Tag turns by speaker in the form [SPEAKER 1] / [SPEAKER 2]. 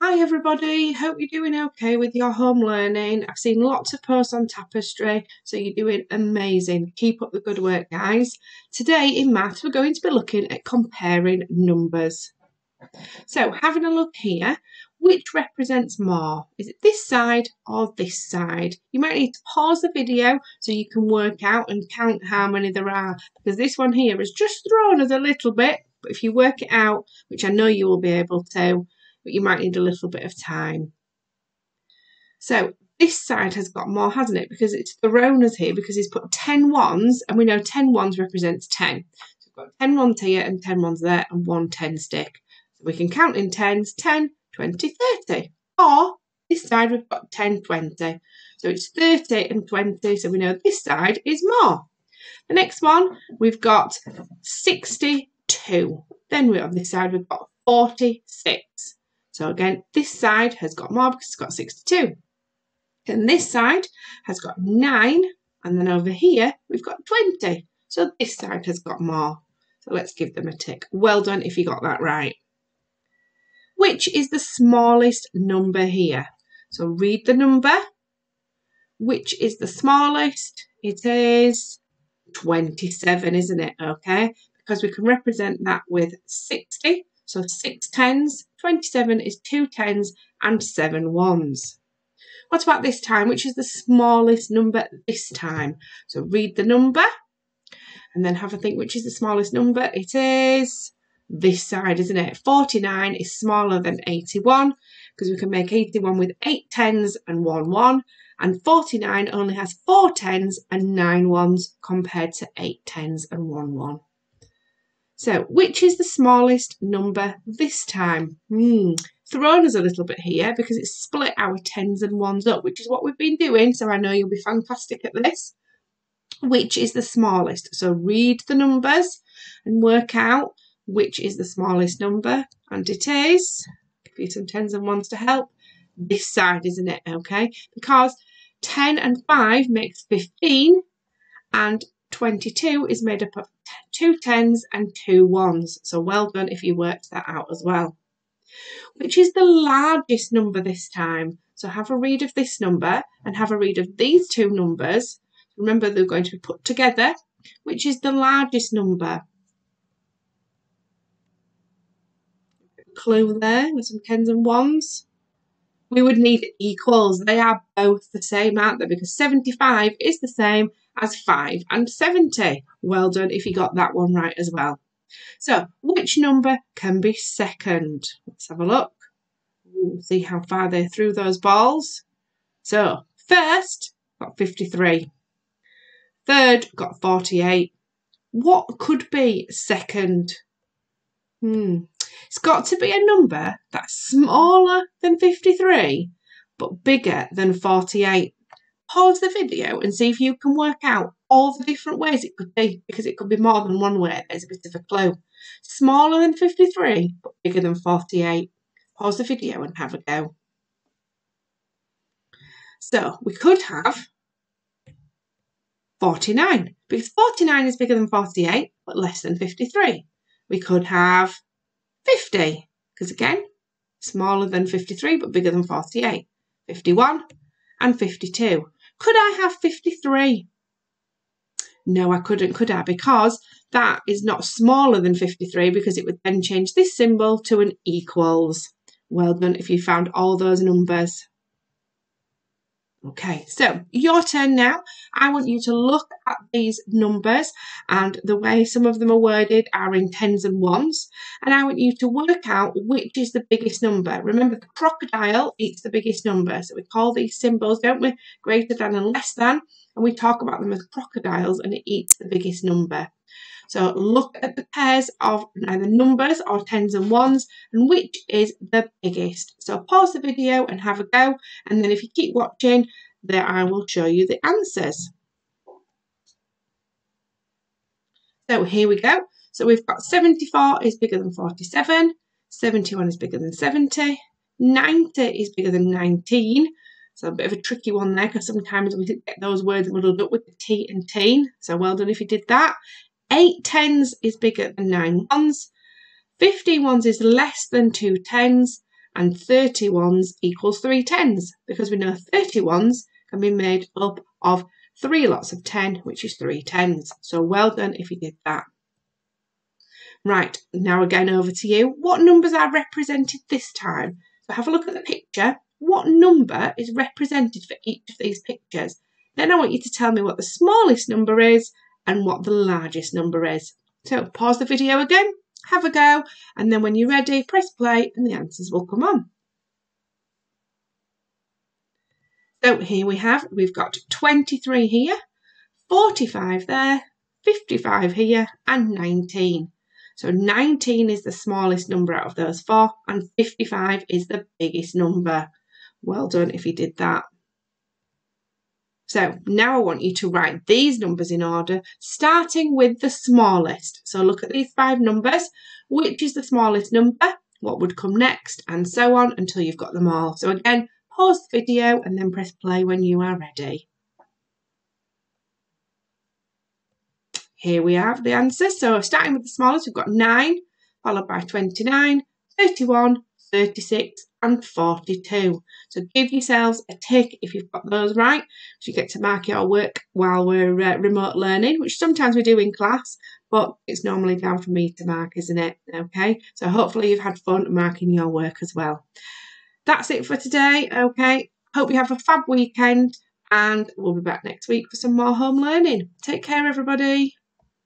[SPEAKER 1] Hi everybody, hope you're doing okay with your home learning. I've seen lots of posts on Tapestry, so you're doing amazing. Keep up the good work, guys. Today in maths, we're going to be looking at comparing numbers. So having a look here, which represents more? Is it this side or this side? You might need to pause the video so you can work out and count how many there are, because this one here is just thrown us a little bit, but if you work it out, which I know you will be able to, but you might need a little bit of time. So this side has got more, hasn't it? Because it's thrown us here because he's put 10 ones, and we know 10 ones represents 10. So we've got 10 ones here and 10 ones there and one 10 stick. So we can count in tens, 10, 20, 30. Or this side we've got 10, 20. So it's 30 and 20, so we know this side is more. The next one, we've got 62. Then we on this side we've got 46. So again, this side has got more because it's got 62. Then this side has got 9. And then over here, we've got 20. So this side has got more. So let's give them a tick. Well done if you got that right. Which is the smallest number here? So read the number. Which is the smallest? It is 27, isn't it? Okay, because we can represent that with 60. So 6 tens, 27 is 2 tens and 7 ones. What about this time? Which is the smallest number this time? So read the number and then have a think which is the smallest number. It is this side, isn't it? 49 is smaller than 81 because we can make 81 with 8 tens and 1 1. And 49 only has 4 tens and 9 ones compared to 8 tens and 1 1. So, which is the smallest number this time? Thrown us a little bit here because it's split our tens and ones up, which is what we've been doing, so I know you'll be fantastic at this. Which is the smallest? So read the numbers and work out which is the smallest number, and it is, give you some tens and ones to help, this side, isn't it? Okay, because 10 and 5 makes 15, and 22 is made up of 2 tens and 2 ones. So well done if you worked that out as well. Which is the largest number this time? So have a read of this number and have a read of these two numbers. Remember, they're going to be put together. Which is the largest number? Clue there with some tens and ones. We would need equals. They are both the same, aren't they? Because 75 is the same as 5 and 70. Well done if you got that one right as well. So, which number can be second? Let's have a look. See how far they threw those balls. So, first, got 53. Third, got 48. What could be second? It's got to be a number that's smaller than 53, but bigger than 48. Pause the video and see if you can work out all the different ways it could be, because it could be more than one way. There's a bit of a clue. Smaller than 53, but bigger than 48. Pause the video and have a go. So we could have 49, because 49 is bigger than 48, but less than 53. We could have 50, because again, smaller than 53, but bigger than 48. 51 and 52. Could I have 53? No, I couldn't, could I? Because that is not smaller than 53, because it would then change this symbol to an equals. Well done if you found all those numbers. Okay, so your turn now. I want you to look at these numbers, and the way some of them are worded are in tens and ones, and I want you to work out which is the biggest number. Remember, the crocodile eats the biggest number, so we call these symbols, don't we, greater than and less than, and we talk about them as crocodiles, and it eats the biggest number. So look at the pairs of either numbers or tens and ones and which is the biggest. So pause the video and have a go, and then if you keep watching, there I will show you the answers. So here we go. So we've got 74 is bigger than 47, 71 is bigger than 70, 90 is bigger than 19. So a bit of a tricky one there, because sometimes we get those words muddled up with the T and teen. So well done if you did that. 8 tens is bigger than 9 ones. 15 ones is less than 2 tens. and 30 ones equals 3 tens, because we know 30 ones can be made up of 3 lots of 10, which is 3 tens. So well done if you did that. Right, now again over to you. What numbers are represented this time? So have a look at the picture. What number is represented for each of these pictures? Then I want you to tell me what the smallest number is and what the largest number is. So pause the video again, have a go, and then when you're ready, press play and the answers will come on. So here we've got 23 here, 45 there, 55 here, and 19. So 19 is the smallest number out of those 4, and 55 is the biggest number. Well done if you did that. So now I want you to write these numbers in order, starting with the smallest. So look at these 5 numbers. Which is the smallest number? What would come next? And so on until you've got them all. So again, pause the video and then press play when you are ready. Here we have the answers. So starting with the smallest, we've got 9, followed by 29, 31, 36 and 42. So give yourselves a tick if you've got those right. So you get to mark your work while we're remote learning, which sometimes we do in class, but it's normally down for me to mark, isn't it? Okay, so hopefully you've had fun marking your work as well. That's it for today. Okay, hope you have a fab weekend and we'll be back next week for some more home learning. Take care, everybody.